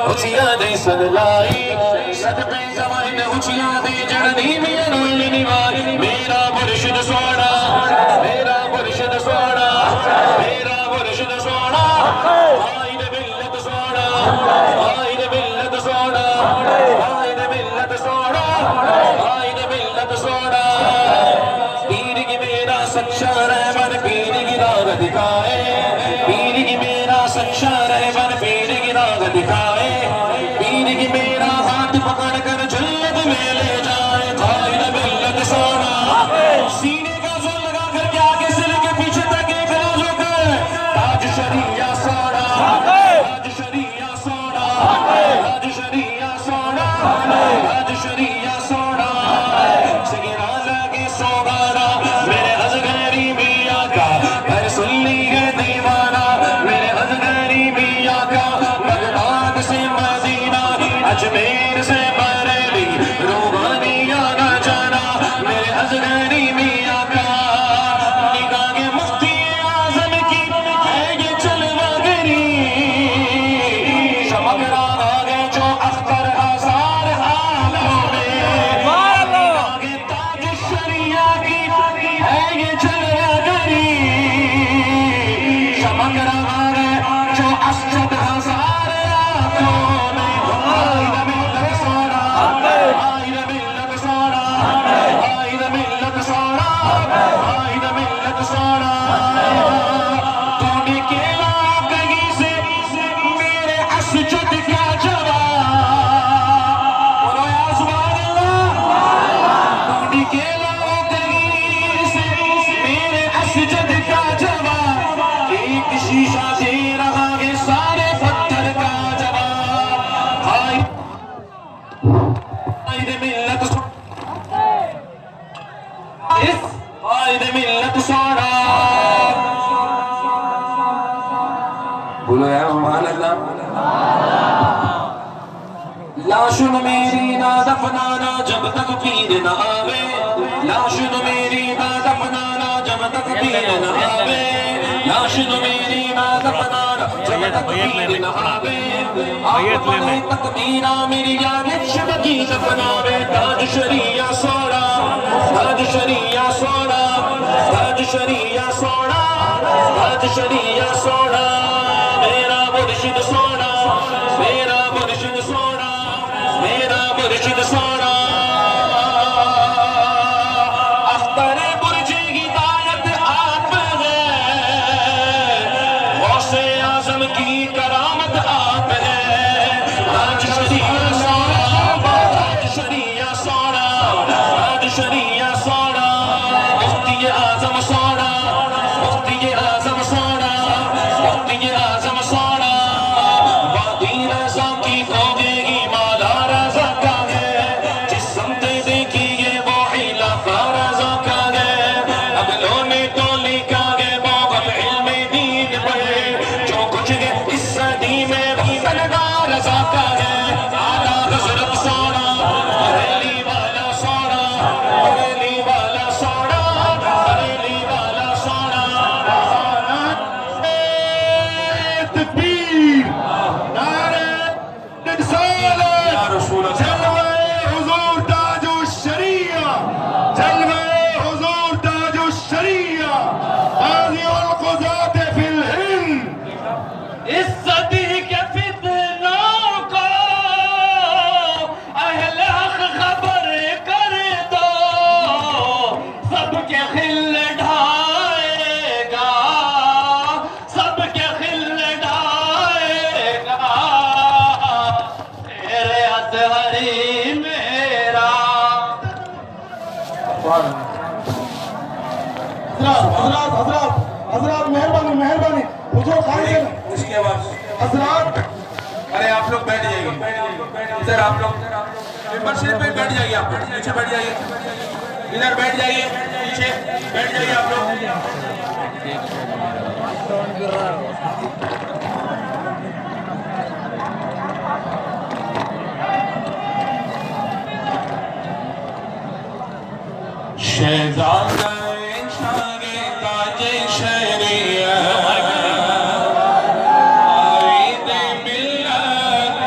اچھیا دے سدلائی صدقے زمان اچھیا دے جڑنی میں رولی نوائی میرا مرشد سونا میرا مرشد سونا میرا مرشد سونا آئی دے ملت سونا آئی دے ملت سونا آئی دے ملت سونا آئی دے ملت سونا پیر کی میرا سچا رہبر پیر کی راہ دکھائے پیر کی میرا سچا رہبر پیر کی راہ دکھائے پیر کی میرا ہاتھ پکڑ کر جنت میں لے جائے آئی دے ملت سونا سینے کا زور لگا کر کے آگے سے لے کے پیچھے تک ایک نازو کر تاج شریعہ سونا تاج شریعہ سونا تاج شریعہ سونا تاج شریعہ سونا سگرا لگے سوگانا میرے ازغری میاں کا ہر سنی ہے دیوانہ میرے ازغری میاں کا بغداد سے مدینہ اجمیر سے بریلی روحانیہ نہ جانا میرے ازغری میاں کا نگاہ مفتی اعظم کی ہے یہ جلوہ گری چمک رہا ہے جو اختر ہزار عالموں میں نگاہ تاج شریعہ کی ہے یہ جلوہ گری چمک رہا ہے جو اسجد ہزار آنکھوں میں آئی دے ملت سونا آئی دے ملت سونا آئی دے ملت سونا آئی دے ملت سونا تو نکلا کہیں سے میرے اسجد کا جواب بولو یا سبحان اللہ تو نکلا کہیں سے میرے اسجد کا جواب ایک شیشہ دے رہا ہے سارے پتھر کا جواب آئی دے ملت سونا آئی دے ملت سونا بولو یا سبحان اللہ لاشن میری نہ دفنانا جب تک پیر نہ آوے لاشن میری نہ دفنانا جب تک پیر نہ آوے لاشن میری نہ دفنانا جب تک پیر نہ آوے آپ بڑے تقدیرہ میری جانب شبکی دفناوے تاج شریعہ سونا تاج شریعہ سونا تاج شریعہ سونا تاج شریعہ سونا میرا مرشد سونا میرا مرشد سونا میرا مرشد سونا اختر برج ہدایت آپ ہے غوث اعظم کی کرامت آپ ہے تاج شریعہ سونا تاج شریعہ سونا تاج شریعہ سونا مفتی اعظم سونا مفتی اعظم سونا مفتی اعظم سونا وادی رضا کی پودے گی مالا رضا کا ہے جس سمت دیکھیے وہ علاقہ رضا کا ہے اگلوں نے تو لکھا ہے بابل علم دین پڑھے جو کچھ ہے اس صدی میں بلدہ رضا کا ہے اعلیٰ حضرت سونا بریلی والا سونا بریلی والا سونا بریلی والا سونا تکبیر نعرہ رسالت یا رسول اللہ جلوہ حضور تاج الشریعہ جلوہ حضور تاج الشریعہ قاضی القضاة فی الہند اس صدی کے فتنوں کو اہل حق خبر کر دو سب کے خل ڈھائے گا سب کے خل ڈھائے گا تیرے اطہری میرا حضرات مہربانی حضور خالی اس کے بعد حضرات ارے آپ لوگ بیٹھ جائیے ادھر آپ لوگ ممبر شریف پہ بیٹھ جائیے آپ پیچھے بیٹھ جائیے ادھر بیٹھ جائیے پیچھے بیٹھ جائیے آپ لوگ شہزادہ شان تاج شریعہ عید ملت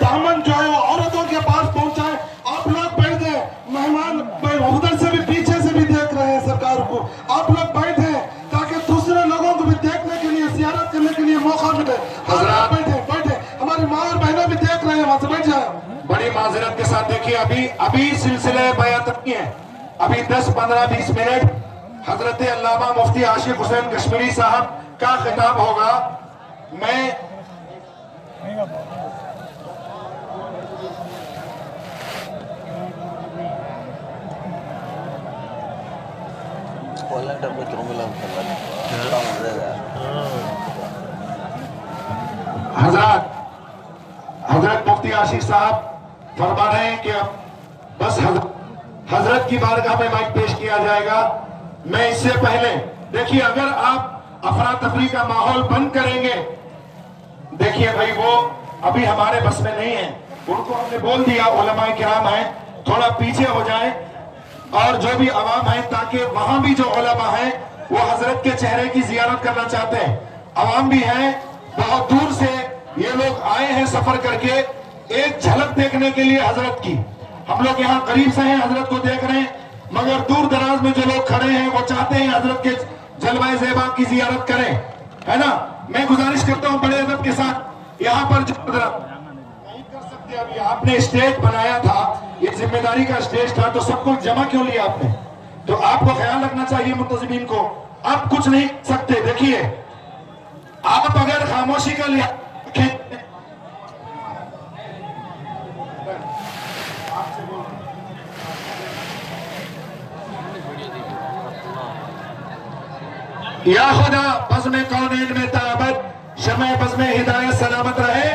दामन जो है वो औरतों के पास पहुंचाए। आप लोग बैठ जाए, मेहमान उधर से भी पीछे से भी देख रहे हैं सरकार को। आप लोग बैठे ताकि दूसरे लोगों को भी देखने के लिए, जियारत करने के लिए मौका मिले। हजरात बैठे बैठे, हमारी माँ और बहनें भी देख रहे हैं, वहां से बैठ जाए। बड़ी माजरत के साथ देखिए, अभी सिलसिले बयात नहीं है, अभी 10, 15, 20 मिनट हजरत अल्लामा मुफ्ती आशिक हुसैन कश्मीरी साहब का खिताब होगा। मैं हजरत मुफ्ती आशिक साहब फरमा रहे हैं कि अब बस हजरत की बारगाह में माइक पेश किया जाएगा। मैं इससे पहले देखिए, अगर आप अफरा तफरी का माहौल बंद करेंगे, देखिए भाई वो अभी हमारे बस में नहीं है, उनको हमने बोल दिया उलमाए किराम हैं थोड़ा पीछे हो जाएं, और जो भी अवाम है ताकि वहां भी जो उलमा है वो हजरत के चेहरे की जियारत करना चाहते हैं। अवाम भी है, बहुत दूर से ये लोग आए हैं सफर करके एक झलक देखने के लिए हजरत की। हम लोग यहाँ करीब से हैं, हजरत को देख रहे हैं, मगर दूर दराज में जो लोग खड़े हैं वो चाहते हैं हजरत के जलवाए ज़ेबा की जियारत करें, है ना। मैं गुजारिश करता हूँ बड़े अदब के साथ, यहाँ पर जो नहीं कर सकते, अभी आपने स्टेज बनाया था, ये जिम्मेदारी का स्टेज था, तो सबको जमा क्यों लिया आपने? तो आपको ख्याल रखना चाहिए मुंतजिमीन को। आप कुछ नहीं सकते, देखिए आप अगर खामोशी का लिया या खुदा बज़्म कौनैन में ताबत, शमे बज़्म हिदायत सलामत रहे।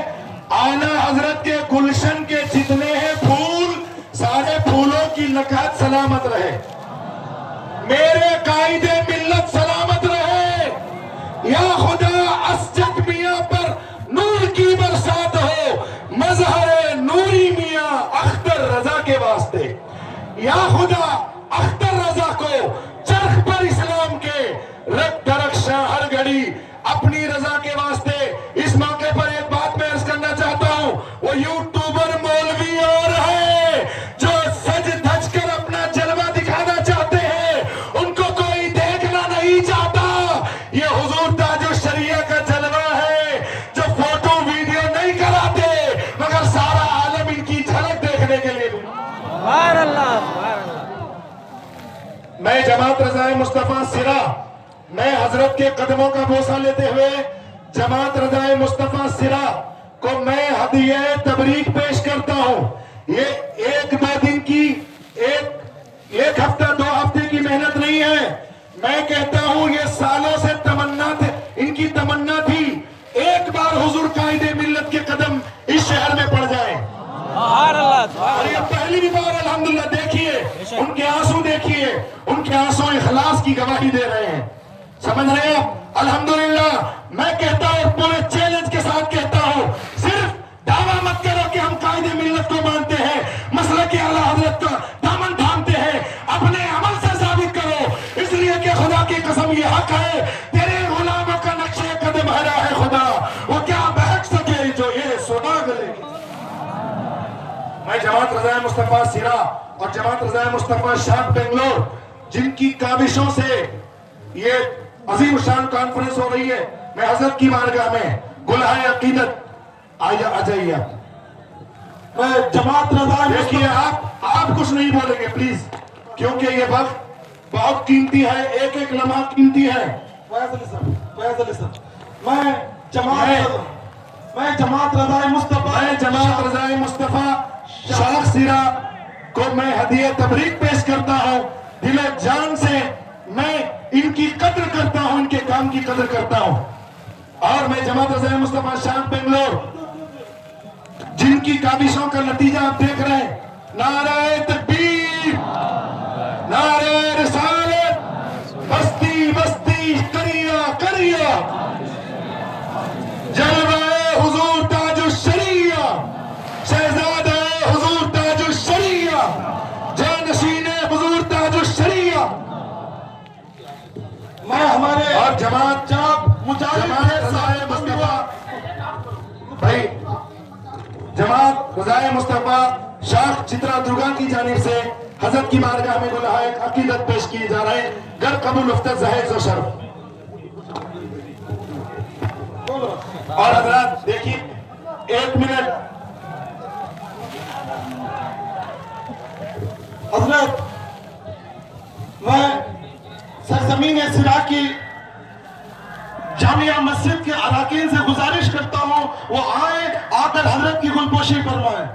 आला हजरत के गुलशन के जितने हैं फूल, सारे फूलों की नकात सलामत रहे। मेरे कायदे मिल्लत सलामत रहे। या खुदा असजद मियां पर नूर की बरसात हो, मजहर नूरी मियां अख्तर रजा के वास्ते। या खुदा अख्तर रजा को चरख पर इस्लाम के रख दरख्शा हर घड़ी अपनी रजा के वास्ते। इस मौके पर एक बात मैं अर्ज करना चाहता हूँ, वो यूट्यूबर मौलवी और है जो सज धज कर अपना जलवा दिखाना चाहते हैं, उनको कोई देखना नहीं चाहता। ये हुजूर ताजुश शरिया का जलवा है जो फोटो वीडियो नहीं कराते, मगर सारा आलम इनकी झलक देखने के लिए। मैं जमात रज़ाए मुस्तफा सिरा, मैं हजरत के कदमों का बोसा लेते हुए जमात रज़ाए मुस्तफा सिरा को मैं हदिया तबरीक पेश करता हूं। ये एक दो दिन की, एक हफ्ता 2 हफ्ते की मेहनत नहीं है। मैं कहता हूं ये सालों से तमन्ना थे, इनकी तमन्ना थी एक बार हुजूर कायदे मिल्लत के कदम इस शहर में पड़ जाए। और ये पहली भी बार अल्हम्दुलिल्लाह। देखिए उनके आंसू, देखिए उनके आंसू इखलास की गवाही दे रहे हैं, समझ रहे हैं आप? अल्हम्दुलिल्लाह। मैं कहता हूं, पूरे चैलेंज के साथ कहता हूं, सिर्फ दावा मत करो कि हम कायदे मिल्लत को मानते हैं, मसला के आला हजरत का दामन थामते हैं, अपने अमल से साबित करो। इसलिए कि खुदा की कसम ये हक है, तेरे गुलामों का नक्शे कदम हरा है खुदा, वो क्या बहक सके जो ये सुना गले। मैं जमात रज़ाए मुस्तफा सिरा और जमात रज़ाए मुस्तफा शाह बेंगलोर, जिनकी काबिशों से ये अजीम शान कॉन्फ्रेंस हो रही है, मैं हजरत की बारगाह में गुलाहे अकीदत आ जाइए। मैं जमात रज़ाए देखिए आप कुछ नहीं बोलेंगे प्लीज, क्योंकि ये वक्त बहुत कीमती है, एक एक लम्हा कीमती है। मैं जमात रज़ाए मुस्तफा शाह सिरा को मैं हदिया तबरीक पेश करता हूँ। दिल जान से मैं इनकी कद्र करता हूँ, इनके काम की कद्र करता हूँ। और मैं जमात रज़ाए मुस्तफा शाह बेंगलोर, जिनकी काबिशों का नतीजा आप देख रहे हैं, नारे तकबीर, नारे रिसालत, बस्ती बस्ती करिया करिया, जलवाए हुजूर ताजुश शरिया, शहजादा हुजूर ताजुश शरिया, जानशीने हुजूर ताजुश शरिया। मैं हमारे और जमात रज़ाए मुस्तफा भाई जमात ग़ज़ाए मुस्तफ़ा शाख चित्रा दुर्गा की जानिब से हजरत की बारगाह में गुलहाए अकीदत पेश किए जा रहे हैं। गर कबूल उफ्ता ज़हेज़ व शर्फ। और हजरात देखिए 1 मिनट। हजरत मैं सरजमीन सिरा की जामिया मस्जिद के अराकीन से गुजारिश करता हूँ वो आए आकर हजरत की गुलपोशी फरमाएं।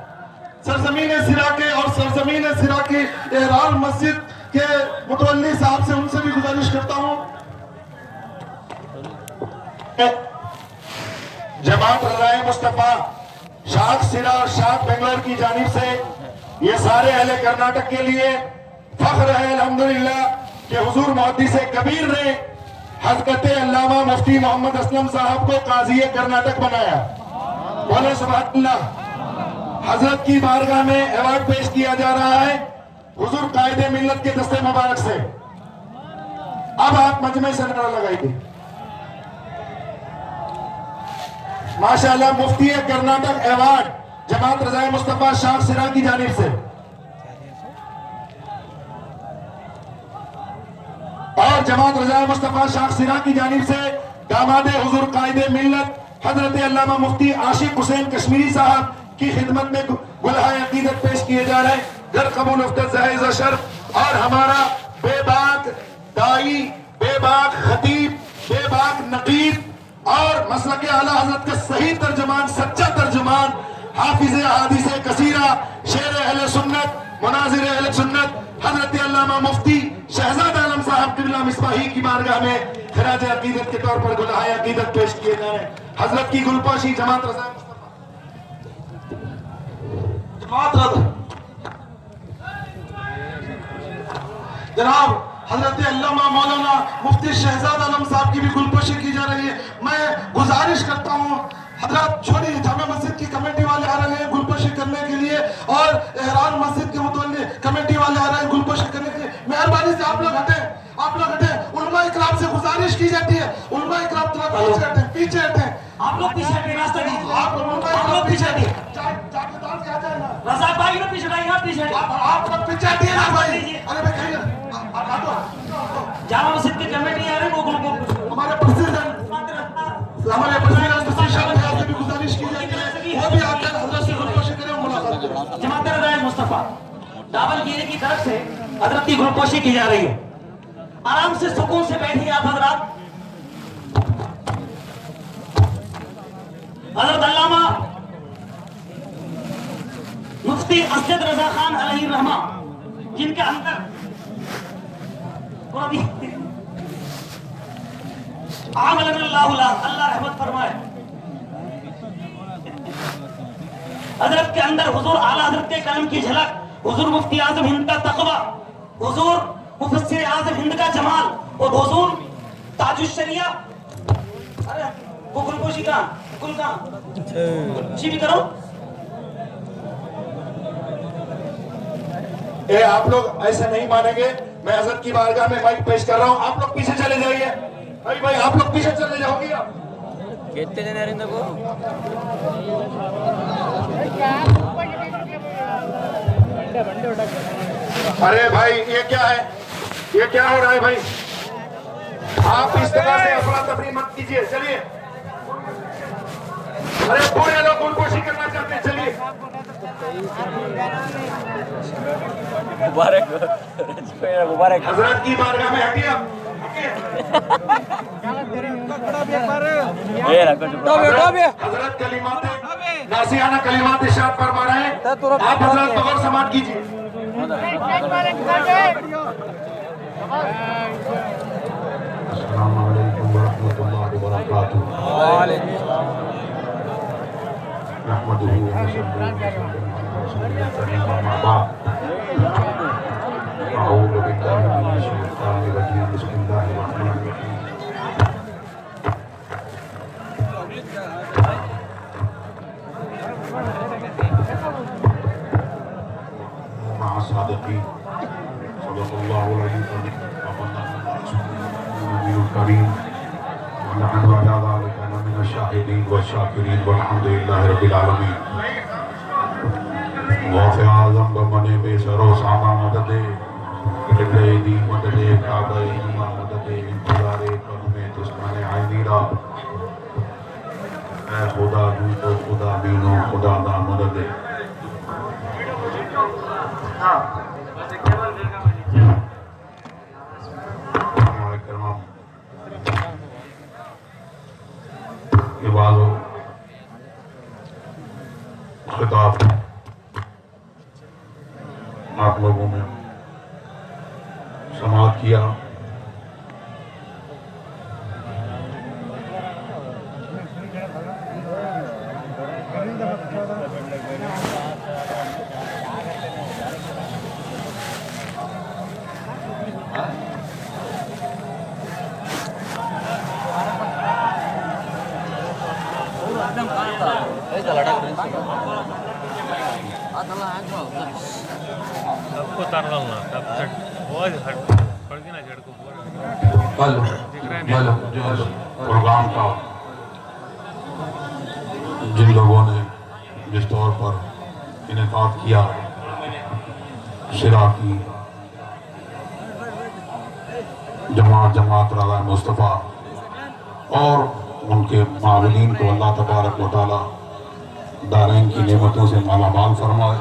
सरजमीन सिरा के और सरजमीन सिरा की एहराम मस्जिद के मुतवल्ली साहब से उनसे भी गुजारिश करता हूँ। जमात ग़ज़ाए मुस्तफ़ा शाख सिरा और शाख बेंगलोर की जानिब से ये सारे अहले कर्नाटक के लिए फख्र है अल्हम्दुलिल्लाह कि हुजूर मुहद्दिस कबीर ने हज़रत अल्लामा मुफ्ती मोहम्मद असलम साहब को काज़ी कर्नाटक बनाया। बोले सुभान अल्लाह। हजरत की बारगाह में अवार्ड पेश किया जा रहा है हुजूर कायदे मिल्लत के दस्ते मुबारक से। अब आप मजमे से नारा लगाइए। माशाअल्लाह मुफ्ती कर्नाटक अवार्ड जमात ग़ज़ाए मुस्तफ़ा शाख सिरा की जानिब से। और जमात ग़ज़ाए मुस्तफ़ा शाख सिरा की जानिब से दामाद हुजूर कायदे मिल्लत हजरत अल्लामा मुफ्ती आशिक हुसैन कश्मीरी साहब की खिदमत में गुलहाए अकीदत पेश किए जा रहे हैं। गर कबूल उफ्ता ज़हेज़ व शर्फ। और हमारा बेबाक दाई, बेबाक खतीब, बेबाक नकीब और मसलक आला हजरत का सही तर्जुमान, सच्चा तर्जुमान, हाफिज़ अहादीस कसीरा, शेर अहले सुन्नत, मुनाज़िर अहले सुन्नत हजरत अल्लामा मुफ्ती शहजाद आलम साहब क़िबला मिसबाही की बारगाह में खराज अकीदत के तौर पर गुलहाए अकीदत पेश किए जा रहे हैं। हजरत की गुलपोशी जमात ग़ज़ाए जनाब हजरत अल्लामा मौलाना मुफ्ती शहजाद आलम साहब की भी गुलपोशी की जा रही है। मैं गुजारिश करता हूँ हजरत छोड़ी जामा मस्जिद की कमेटी वाले आ रहे हैं गुलपोशी करने के लिए और एहरान मस्जिद के मुतवल्ली कमेटी वाले आ रहे हैं गुलपोशी करने के लिए। मेहरबानी से आप लोग हटें, आप लोग हटें। उलमा इकराम से गुजारिश की जाती है, उलमा इकराम थोड़ा पीछे हटें, पीछे हटें। आप लोग पीछे हटिए, रास्ता दीजिए। आप लोग पीछे हटिए। जागीरदार के आ जाए ना। रज़ा भाई लोग पीछे हटिए, आप पीछे हटिए। आप लोग पीछे हटिए ना भाई। अरे भाई कहिए जामा मस्जिद की कमेटी आ रही है वो हमारे प्रेसिडेंट से भी गुजारिश की जाती है वो भी आकर हजरत से गुलपोशी करें, मुलाकात करें। जमात ग़ज़ाए मुस्तफ़ा दावलगीरी की तरफ से हजरत की गुलपोशी की जा रही है। आराम से सुकून से बैठिए आप हजरात। हजरत अल्लामा मुफ्ती असद रजा खान अलैहि रहमा जिनके अंदर अल्लाह रहमत फरमाए, हजरत के अंदर हुजूर आला हजरत के कलम की झलक, हुजूर मुफ्ती आज़म हिंद का तक़वा, हुजूर मुफस्सिर आज़म हिंद का जमाल और हुजूर ताजुश शरिया। अरे वो गुलपोशी कहाँ, गुल कहाँ, भी करो। ए आप लोग ऐसे नहीं मानेंगे। मैं हजरत की बारगाह में माइक पेश कर रहा हूँ, आप लोग पीछे चले जाइए। भाई आप लोग पीछे चले जाओगे। कितने जने आ रहे हैं को? अरे भाई ये क्या है, ये क्या हो रहा है भाई? आप इस तरह से अफरा तफरी मत कीजिए। चलिए, अरे पूरे लोग गुलपोशी करना चाहते हैं, चलिए। मुबारक मुबारक। हजरत की बारगाह में हटिए आप। हजरत कलिमात नासियाना कलिमात इरशाद फरमा रहे हैं, आप हजरत बगैर समात कीजिए। अस्सलामु अलैकुम वरहमतुल्लाहि वबरकातुहू। नहमदुहु व नस्तईनुहु व नस्तगफिरुहु अम्मा बाद। अऊज़ु बिल्लाहि मिनश शैतानिर रजीम। बिस्मिल्लाहिर रहमानिर रहीम। सादिक़ीन सल्लल्लाहु अलैहि वसल्लम व नहनु अला ज़ालिका मिनश शाहिदीन व शाकिरीन वल्हम्दुलिल्लाहि रब्बिल आलमीन। غوث اعظم بمنے بے سرو ساما مدد قبلہ دی مدد کعبہ ایمان مدد انتظار کرم تسمن عینیرا اے خدا جو تو خدا بینو خدا دا مدد کرام کے بعد خطاب آپ لوگوں نے سماعت کیا. پروگرام کا جن لوگوں نے جس طور پر انعقاد کیا شرا کی جماعت رضا مصطفیٰ اور ان کے معاونین کو اللہ تبارک و تعالی دارین کی نعمتوں سے مالا مال فرمائے.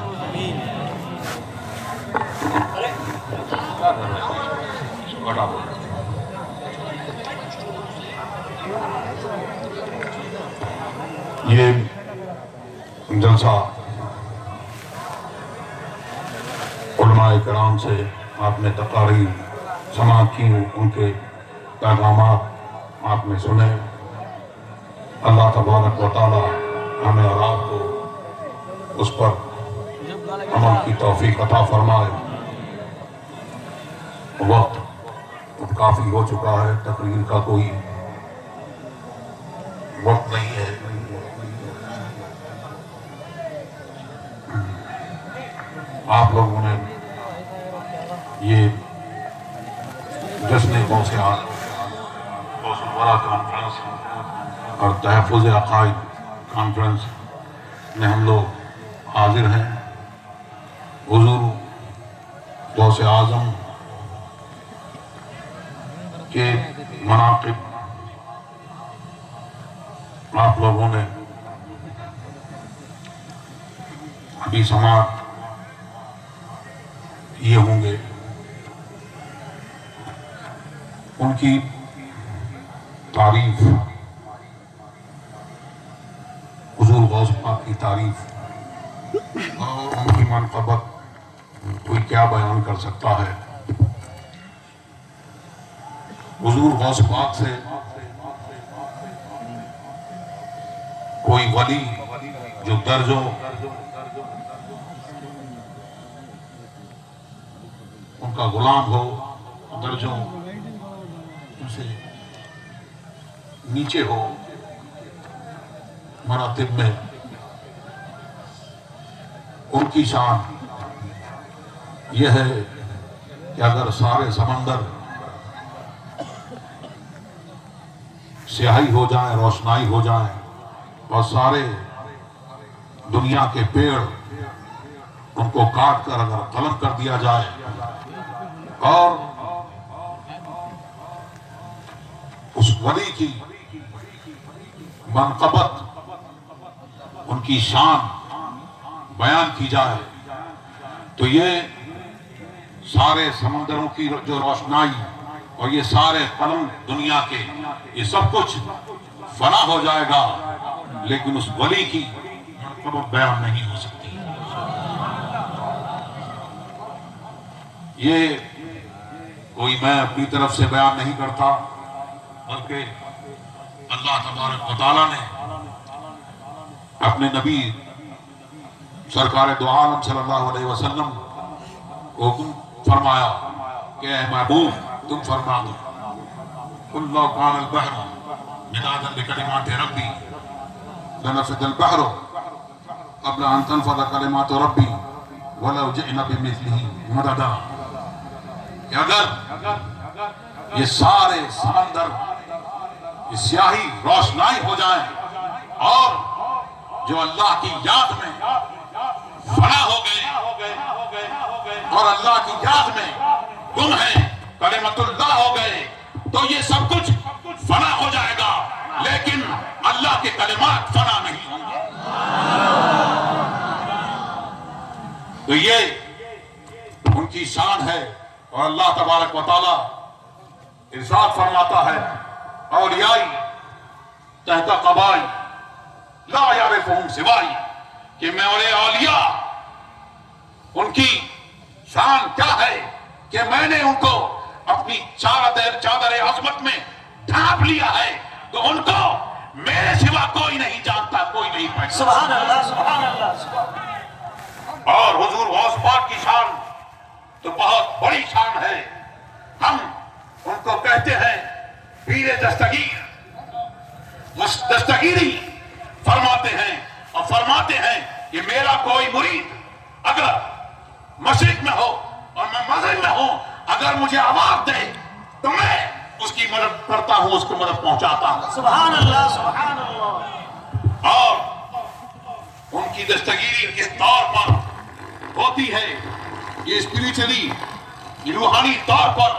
یہ جلسہ علماء کرام سے آپ نے تقاریر سماعت کی، ان کے پیغامات آپ نے سنے. اللہ تبارک و تعالی ہمیں اور آپ کو اس پر عمل کی توفیق عطا فرمائے. وقت کافی ہو چکا ہے، تقریر کا کوئی وقت نہیں ہے. آپ لوگوں نے یہ جشن غوث الورا کانفرنس اور تحفظ عقائد کانفرنس میں ہم لوگ حاضر ہیں. حضور غوث اعظم کے مناقب آپ لوگوں نے ابھی سماعت یہ ہوں گے. ان کی تعریف، حضور غوث پاک کی تعریف اور ان کی منقبت کوئی کیا بیان کر سکتا ہے. حضور غوث پاک سے کوئی ولی جو درجوں ان کا غلام ہو، درجوں ان سے نیچے ہو مراتب میں، ان کی شان یہ ہے کہ اگر سارے سمندر سیاہی ہو جائیں، روشنائی ہو جائیں اور سارے دنیا کے پیڑ ان کو کاٹ کر اگر قلم کر دیا جائے اور اس ولی کی منقبت، ان کی شان بیان کی جائے تو یہ سارے سمندروں کی جو روشنائی اور یہ سارے قلم دنیا کے یہ سب کچھ فنا ہو جائے گا، لیکن اس ولی کی منقبت بیان نہیں ہو سکتی. یہ کوئی میں اپنی طرف سے بیان نہیں کرتا، بلکہ اللہ تبارک و تعالیٰ نے اپنے نبی سرکار دو عالم صلی اللہ علیہ وسلم کو حکم فرمایا کہ اے محبوب تم فرما دو قل لو کان البحر مدادا لکلمات ربی لنفد البحر قبل ان تنفد کلمات ربی ولو جئنا بمثلہ مددا. کہ اگر یہ سارے سمندر یہ سیاہی روشنائی ہو جائیں اور جو اللہ کی یاد میں فنا ہو گئے और अल्लाह की याद में गुम हैं, कलिमतुल्लाह हो गए, तो ये सब कुछ फना हो जाएगा, लेकिन अल्लाह के कलिमात फना नहीं होंगे। तो ये उनकी शान है। और अल्लाह तबारक व तआला इरशाद फरमाता है, औलियाई तहता कबाई ला यारिफुहुम सिवाई, कि मेरे औलिया, उनकी शान क्या है कि मैंने उनको अपनी चादर अज़मत में ढांप लिया है, तो उनको मेरे सिवा कोई नहीं जानता, कोई नहीं पहचानता। सुभान अल्लाह, सुभान अल्लाह, सुभान। और हुजूर गौस पाक की शान तो बहुत बड़ी शान है। हम उनको कहते हैं पीर दस्तगीर। दस्तगीरी फरमाते हैं और फरमाते हैं कि मेरा कोई मुरीद अगर मशरिक में हो और मैं मगरिब में हूं, अगर मुझे आवाज दे तो मैं उसकी मदद करता हूं, उसको मदद पहुंचाता हूं। सुभान अल्लाह, सुभान अल्लाह। और उनकी दस्तगीरी किस तौर पर होती है, ये स्पिरिचुअली, रूहानी तौर पर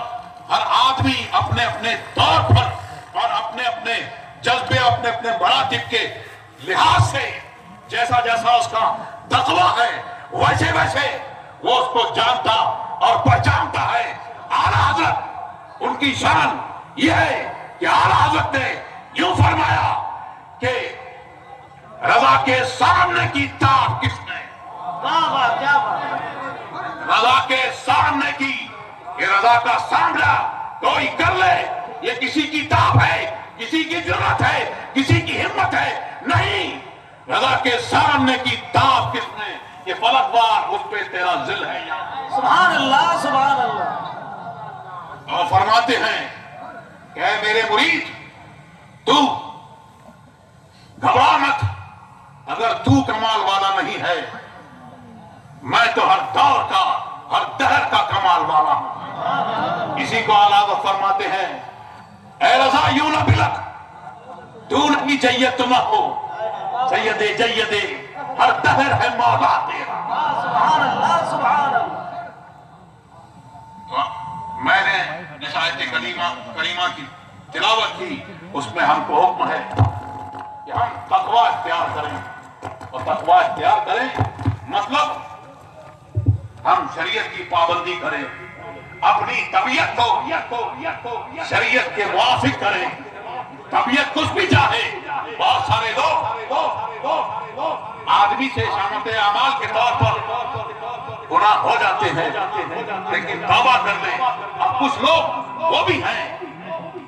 हर आदमी अपने अपने तौर पर और अपने अपने जज्बे, अपने अपने मरातिब के लिहाज से जैसा जैसा उसका तक़वा है, वैसे वैसे वो उसको जानता और पहचानता है। आला हज़रत, उनकी शान यह है कि आला हज़रत ने यूं फरमाया कि रज़ा के सामने की ताक किसने, क्या बात, क्या बात। रज़ा के सामने की, ये रज़ा का सामना कोई कर ले, ये किसी की ताब है, किसी की जुर्रत है, किसी की हिम्मत है, नहीं। रज़ा के सामने की ताब किसने, ये फलकवार, उस पे तेरा जिल है। सुभान अल्लाह, सुभान अल्लाह। और फरमाते हैं कि ऐ मेरे मुरीद, तू घबरा मत, अगर तू कमाल वाला नहीं है, मैं तो हर दौर का, हर दहर का कमाल वाला हूं। इसी को आला हज़रत फरमाते हैं, ऐ रज़ा यूं न बिलक, तू नहीं जय्यद न हो, सैयदे जय्यदे हर दहर है मौला तेरा। सुभान अल्लाह, सुभान अल्लाह। मैंने जिस आयत करीमा की तिलावत की, उसमें हमको हुक्म है कि हम तक़वा इख्तियार करें, और तक़वा इख्तियार करें मतलब हम शरीयत की पाबंदी करें, अपनी तबीयत को शरीयत के मुआफिक करें। तबीयत कुछ भी चाहे, बहुत सारे लोग आदमी से शामत अमाल के तौर पर गुनाह हो जाते हैं, लेकिन तौबा कर ले। अब कुछ लोग वो भी हैं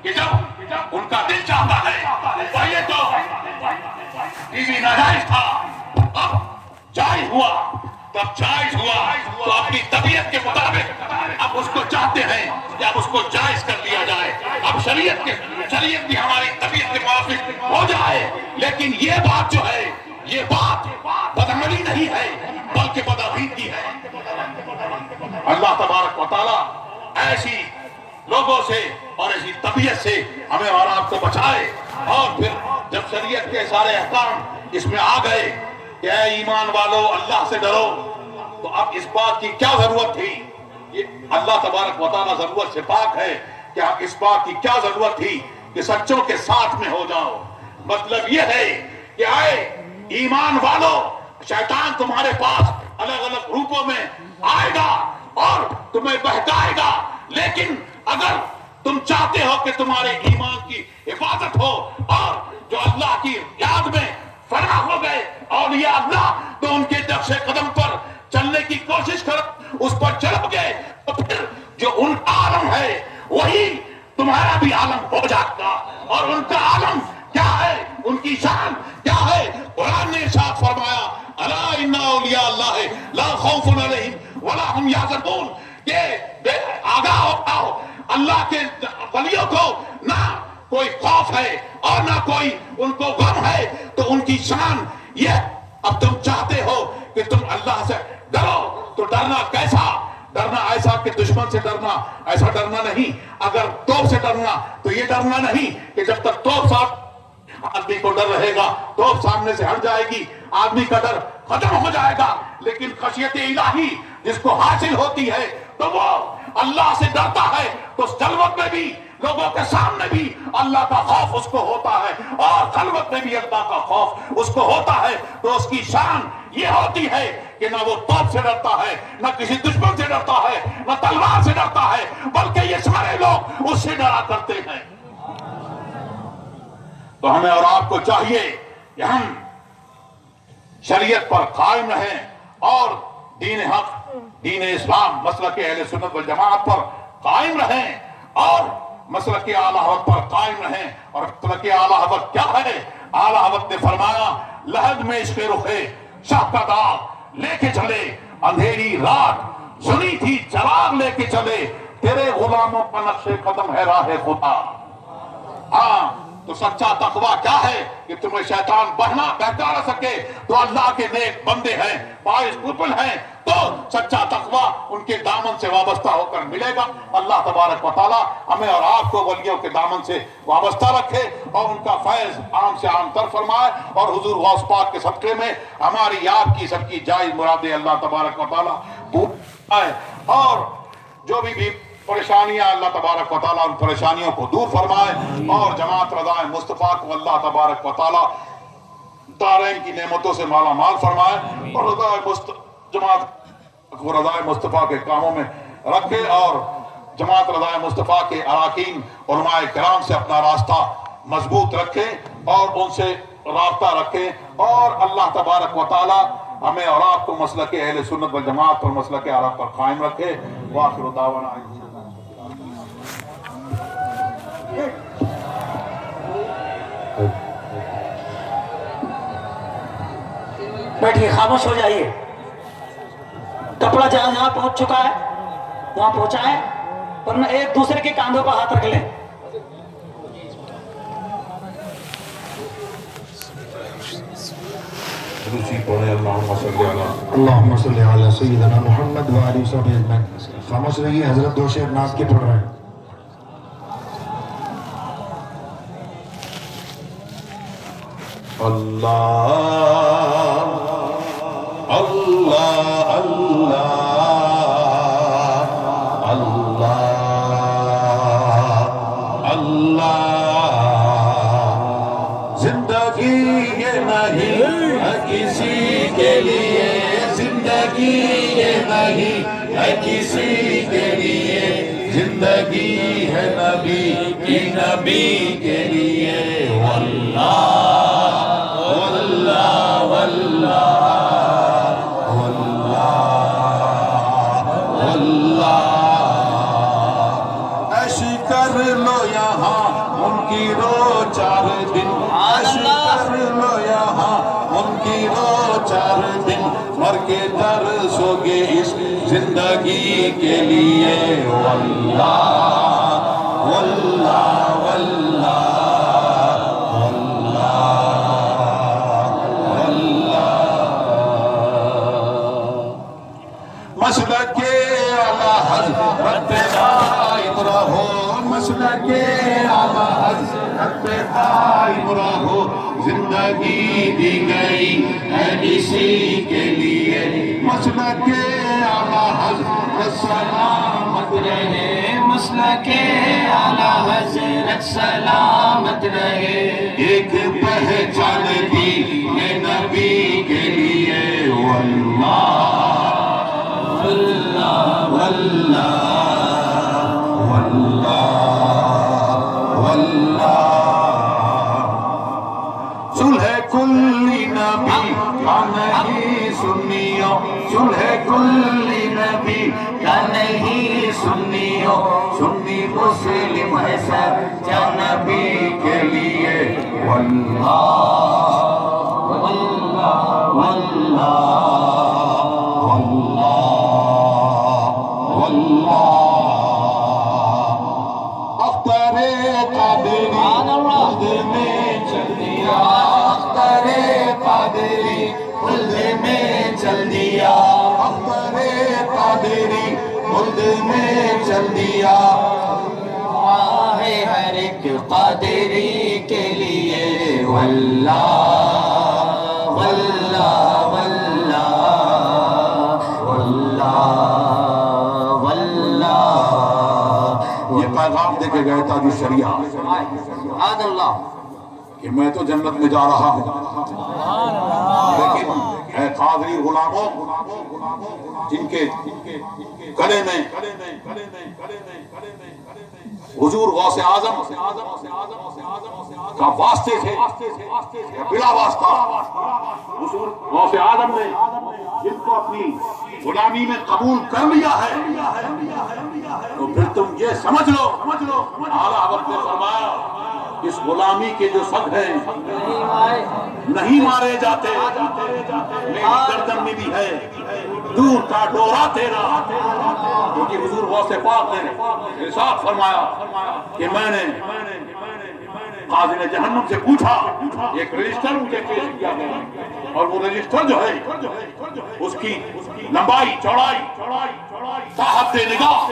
कि जब उनका दिल चाहता है, पहले तो टीवी नाजायज था, अब जायज हुआ, तब जायज हुआ तो अपनी तबीयत के मुताबिक अब उसको चाहते हैं कि अब उसको जायज कर लिया जाए, अब शरीयत भी हमारी तबीयत के मुताबिक हो जाए। लेकिन ये बात जो है, ये बात बदअमली नहीं है, बल्कि बदअकीदगी है। अल्लाह तबारक व तआला ऐसी लोगों से और ऐसी तबीयत से हमें और आपको बचाए। और फिर जब शरीयत के सारे अहकाम इसमें आ गए कि ऐ ईमान वालों, अल्लाह से डरो, तो अब इस बात की क्या जरूरत थी, ये अल्लाह तबारक व तआला जरूरत से पाक है कि अब इस बात की क्या जरूरत थी कि सच्चों के साथ में हो जाओ। मतलब ये है कि आए ईमान वालों, शैतान तुम्हारे पास अलग अलग रूपों में आएगा और तुम्हें बहकाएगा, लेकिन अगर तुम चाहते हो कि तुम्हारे ईमान की हिफाजत हो और जो अल्लाह की याद में फना हो गए औलिया अल्लाह, तो उनके नक्शे कदम पर चलने की कोशिश करो, उस पर चल गए तो फिर जो उनका आलम है वही तुम्हारा भी आलम हो जाएगा। और उनका आलम क्या है, उनकी शान क्या है, कुरान ने इरशाद फरमाया, अला इन्ना औलिया अल्लाह ला खौफुन अलैहिम वला हुम यहज़नून, ये आगाह हो, अल्लाह के वलियों को ना कोई खौफ है और ना कोई उनको गम है। तो उनकी शान ये, अब तुम चाहते हो कि तुम अल्लाह से डरो, तो डरना कैसा, डरना ऐसा कि दुश्मन से डरना, ऐसा डरना नहीं। अगर तोप से डरना तो ये डरना नहीं कि जब तक तोप साथ आदमी को डर रहेगा, तोप सामने से हट जाएगी, आदमी का डर खत्म हो जाएगा। लेकिन खशियत इलाही جس کو حاصل ہوتی ہے تو وہ اللہ سے ڈرتا ہے، تو خلوت میں بھی لوگوں کے سامنے بھی اللہ کا خوف اس کو ہوتا ہے، اور خلوت میں بھی اللہ کا خوف اس کو ہوتا ہے، تو اس کی شان یہ ہوتی ہے کہ نہ وہ توپ سے ڈرتا ہے، نہ کسی دشمن سے ڈرتا ہے، نہ تلوار سے ڈرتا ہے، بلکہ یہ سارے لوگ اس سے ڈرا کرتے ہیں۔ تو ہمیں اور آپ کو چاہیے کہ ہم شریعت پر قائم رہیں اور دین حق، دین اسلام، مسلک اہل سنت والجماعت پر قائم رہیں، اور مسلک اعلیٰ حضرت پر قائم رہیں۔ اور مسلک اعلیٰ حضرت کیا ہے؟ اعلیٰ حضرت نے فرمایا لحد میں عشق رخے شاہ کا داغ لے کے چلے، اندھیری رات سنی تھی چراغ لے کے چلے، تیرے غلاموں کا نقش قدم ہے راہ خدا۔ ہاں تو سچا تقویٰ کیا ہے کہ تمہیں شیطان بہکا نہ سکے، تو اللہ کے نیک بندے ہیں، پائز قبل ہیں، تو سچا تقویٰ ان کے دامن سے وابستہ ہو کر ملے گا۔ اللہ تبارک و تعالی ہمیں اور آپ کو ولیوں کے دامن سے وابستہ رکھے اور ان کا فیض عام سے عام تر فرمائے، اور حضور غوث پاک کے صدقے میں ہماری آپ کی سب کی جائز مرادیں اللہ تبارک و تعالی پورا، اور جو بھی پریشانیاں اللہ تبارک و تعالیٰ ان پریشانیوں کو دور فرمائے، اور جماعت رضائے مصطفیٰ کو اللہ تبارک و تعالیٰ دارین کی نعمتوں سے مالا مال فرمائے، اور جماعت کو رضائے مصطفیٰ کے کاموں میں رکھے، اور جماعت رضائے مصطفیٰ کے اراکین علماء کرام سے اپنا راستہ مضبوط رکھے اور ان سے رابطہ رکھے، اور اللہ تبارک و تعالیٰ ہمیں اور آپ کو مسلک اہل سنت والجماعت پر، مسلک عرب پر قائم رکھے۔ وآخر دعوانا بیٹھیے، خاموش ہو جائیے۔ کپڑا جہاں جہاں پہنچ چکا ہے وہاں پہنچائیں، ورنہ ایک دوسرے کے کاندھوں پر ہاتھ رکھ لیں۔ اللہم صلی علی سیدنا محمد وآلہ وصحبہ اجمعین۔ خاموش رہیے، حضرت دو شعر نعت کے پڑھ رہے ہیں۔ اللہ اللہ اللہ اللہ اللہ، زندگی یہ نہیں ہے کسی کے لیے، زندگی یہ نہیں ہے کسی کے لیے، زندگی ہے نبی کی، نبی کے لیے۔ واللہ واللہ واللہ ایسی کر لو یہاں ان کی رو 4 دن، ایسی کر لو یہاں ان کی رو 4 دن، مر کے ترسو گے اس زندگی کے لیے۔ واللہ واللہ واللہ مسلک اعلیٰ حضرت پہ قائم رہو، مسلک اعلیٰ حضرت پہ قائم رہو، زندگی دی گئی ہے اسی کے لیے، مسلک اعلیٰ حضرت سلامت رہے، مسلک اعلیٰ حضرت سلامت رہے، ایک پہچان دی ہے نبی کے لیے۔ واللہ واللہ واللہ واللہ، صلح کلی نبی کا نہیں سنیوں، صلح کلی نبی کا نہیں سنیوں، سنی مسلم ہے سچا نبی کے لیے۔ واللہ واللہ واللہ اختر قادری خلد میں چل دیا، اختر قادری خلد میں چل دیا، اختر قادری خلد میں چل دیا، ہے ہر ایک قادری کے لیے۔ واللہ واللہ واللہ واللہ دے کے گئے تاج الشریعہ سبحان اللہ کہ میں تو جنت میں جا رہا ہوں، لیکن اے قادری غلاموں جن کے گلے میں حضور غوث اعظم کا واسطے تھے یا بلا واسطہ، حضور غوث اعظم نے جن کو اپنی غلامی میں قبول کر لیا ہے، تو پھر تم یہ سمجھ لو اعلیٰ حضرت نے فرمایا اس غلامی کے جو سگ ہیں نہیں مارے جاتے، میری گردن میں بھی ہے دور کا ڈورا تیرا، کیونکہ حضور غوث پاک نے ارشاد فرمایا کہ میں نے قاضی نے جہنم سے پوچھا، ایک رجسٹر مجھے پیش کیا گیا اور وہ رجسٹر جو ہے اس کی لمبائی چوڑائی صاحب نگاہ،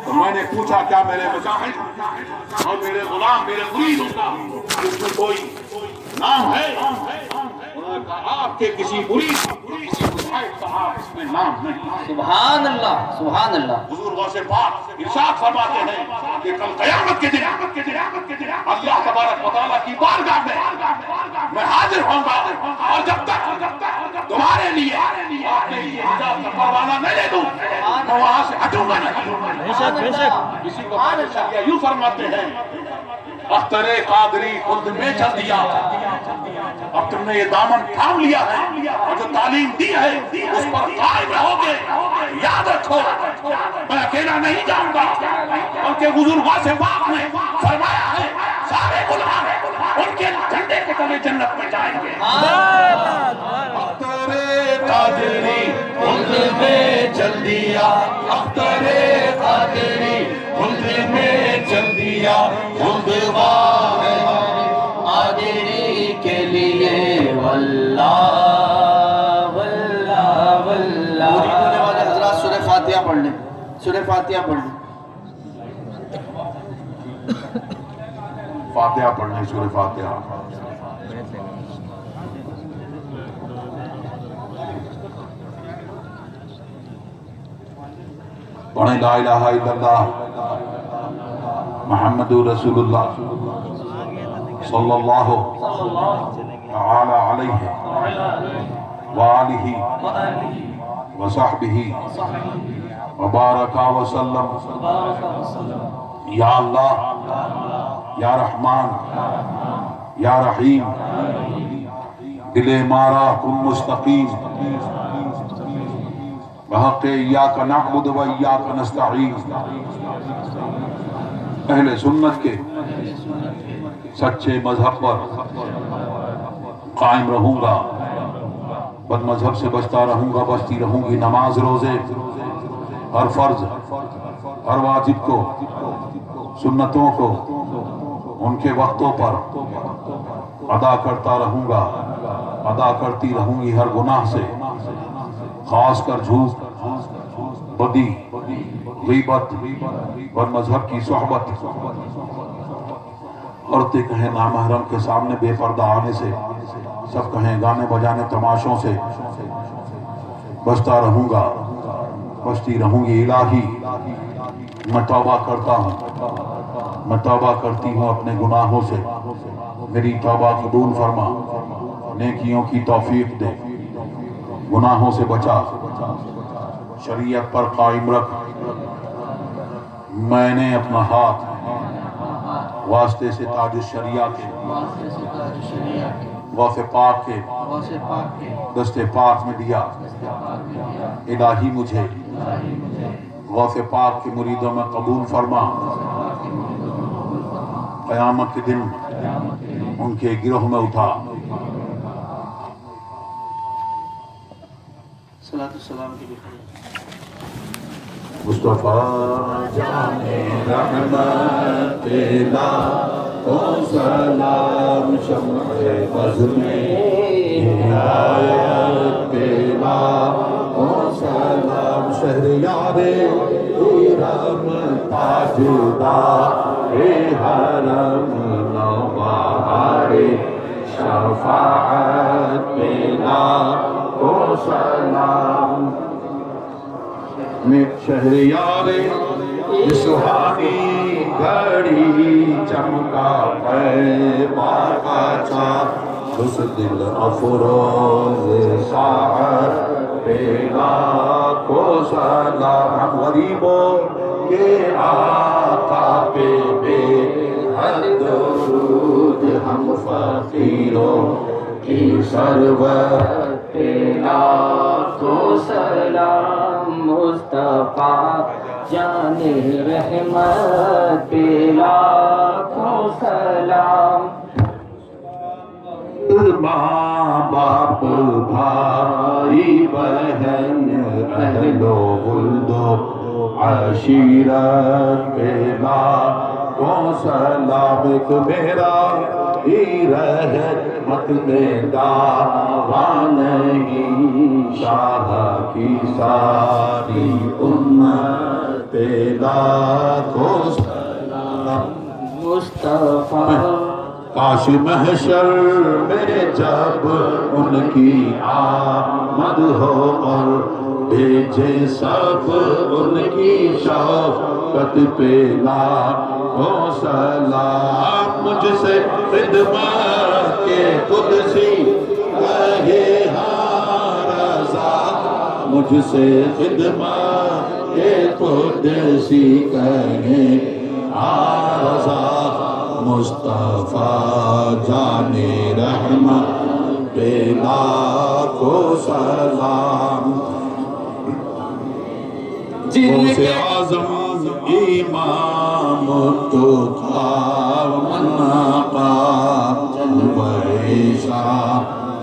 تو میں نے پوچھا کیا میرے مشاہد اور میرے غلام میرے مریدوں کا اس میں کوئی نام ہے؟ انہوں نے کہا آپ کے کسی مرید کسی مشاہد کا اس میں نام نہیں۔ سبحان اللہ سبحان اللہ حضور غوث پاک ارشاد فرماتے ہیں کہ کل قیامت کے دن اللہ تبارک و تعالیٰ کی بارگاہ میں حاضر ہوں گا، اور جب تک تمہارے لیے اپنے حجاب کا پروانہ نہ لے دوں میں وہاں سے ہٹوں گا نہیں۔ کسی کو شریعہ یوں فرماتے ہیں اختر قادری خود میں چل دیا، اب تم نے یہ دامن تھام لیا ہے اور جو تعلیم دی ہے اس پر قائم رہو گے، یاد رکھو میں اکیلا نہیں جاؤں گا، بلکہ حضور غوث پاک نے فرمایا ہے سارے غلام ان کے جھنڈے کے تلے جنت میں جائیں گے۔ اختر قادری خود میں چل دیا، اختر قادری خود میں چل دیا، خود قادری کے لیے واللہ واللہ واللہ۔ پوری ہونے والے حضرات سورہ فاتحہ پڑھ لیں، سورہ فاتحہ پڑھ لیں۔ فاتحہ پڑھنے سورہ فاتحہ۔ پڑھیں لا الہ الا اللہ محمد رسول اللہ صلی اللہ تعالی علیہ وآلہ وصحبہ وبارک وسلم۔ یا اللہ یا رحمان یا رحیم دل مارا کن مستقیم بحق ایاک نعبد و ایاک نستعین۔ اہل سنت کے سچے مذہب پر قائم رہوں گا، بد مذہب سے بچتا رہوں گا، بچتی رہوں گی، نماز روزے ہر فرض ہر واجب کو سنتوں کو ان کے وقتوں پر ادا کرتا رہوں گا، ادا کرتی رہوں گی، ہر گناہ سے خاص کر جھوٹ بدی غیبت بد مذہب کی صحبت، عورتیں کہیں نامحرم کے سامنے بے پردہ آنے سے، سب کہیں گانے بجانے تماشوں سے بچتا رہوں گا، بچتی رہوں گی۔ الہی میں توبہ کرتا ہوں، میں توبہ کرتی ہوں اپنے گناہوں سے، میری توبہ قبول فرما، نیکیوں کی توفیق دے، گناہوں سے بچا، شریعت پر قائم رکھ۔ میں نے اپنا ہاتھ واسطے سے تاج الشریعہ کے غوث پاک کے دست پاک میں دیا، الہی مجھے غوث پاک کے مریدوں میں قبول فرما، قیامت کے دن ان کے گروہ میں اٹھا۔ صلاۃ السلام کے لیے مصطفیٰ جان رحمت کو سلام، شمع بز میں ہدایت کو سلام، شہریار حرم تاجدار حرم نوبہار شفاعت کو سلام، میں شہریار سہانی घड़ी चमका पैबा का चाँद उस दिल अफरोज साहर पेला को सलाम। हम गरीबों के आका पे बेहद दरूद, हम फकीरों की सरवर पेला को सलाम। मुस्तफा जाने रहमत पेला को सलाम। माँ बाप भाई बहन अहलो बुल्दो आशीरत पेला को सलाम। एक मेरा ही रहमत में दावा नहीं, शाह की सारी उम्मत पेला को सलाम। मुस्तफा काश महशर में जब उनकी आमद हो और भेजे सब उनकी शौकत पे लाखों सलाम। मुझसे खिदमत के कुदसी कहे हाँ रज़ा, मुझसे खिदमत के कुदसी कहे हाँ रज़ा। मुस्तफा जाने रहमत पे लाखों सलाम। जिनके आज़म इमाम तो था मन्नाका, वैसा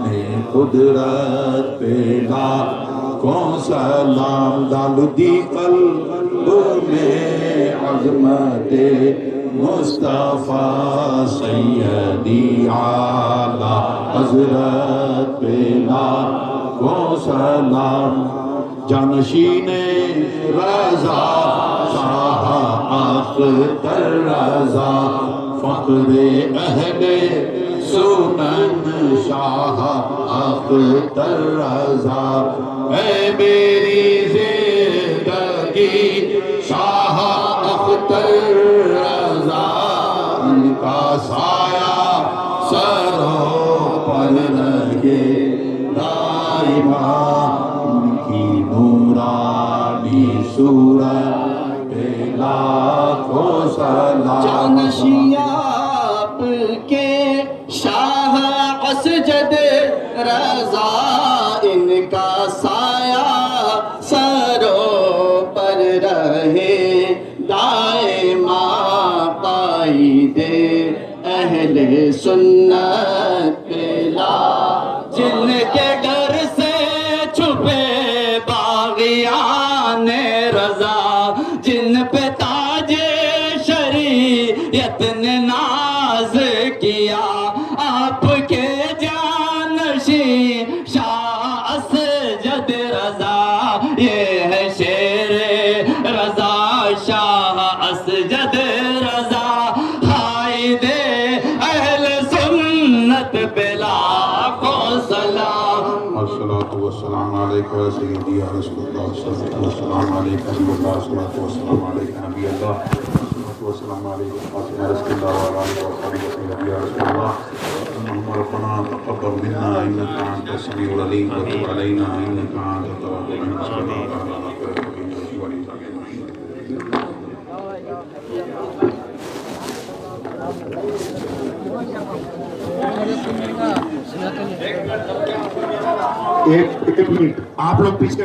ने कुदरत पे लाखों सलाम। डाल दी क़ल्ब में अज़मते मुस्तफा सैयदी आला हज़रत पे लाखों सलाम। जानशीने रज़ा शाह अख्तर रज़ा, फ़ख्रे अहले सुनन शाह अख्तर रज़ा। ऐ मेरी ज़िंदगी शाह अख्तर रज़ा, इनका साया सरों पर रहे दाइमा। उनकी नूरानी सूरत पे लाखों सलाम। जानशी आपके शाह असजद रज़ा, इनका साया सरों पर रहे दाइमा। पाई दे अहले सुन्नत पेला, जिनके डर से छुपे बागियान रज़ा, जिन पे ताजे शरीयत ने नाज किया। आपके जानशी शाह असजद रज़ा, ये है शेरे रज़ा शाह असजद रज़ा। हाय दे अहले सुन्नत पे लाखों सलाम। अस्सलातु वस्सलामु अलैका या सय्यदी या रसूलल्लाह, अस्सलातु वस्सलामु अलैका हबीबल्लाह, अस्सलातु वस्सलामु अलैका नबीयल्लाह, अस्सलातु वस्सलामु अलैका फातिमा रसूलल्लाह व अला आलिहि व सहाबिहि या रसूलल्लाह। अल्लाहुम्मा रब्बना तक़ब्बल मिन्ना इन्नका अंतस समीउल अलीम व तुब अलैना इन्नका अंतत तव्वाबुर रहीम। एक मिनट आप लोग पीछे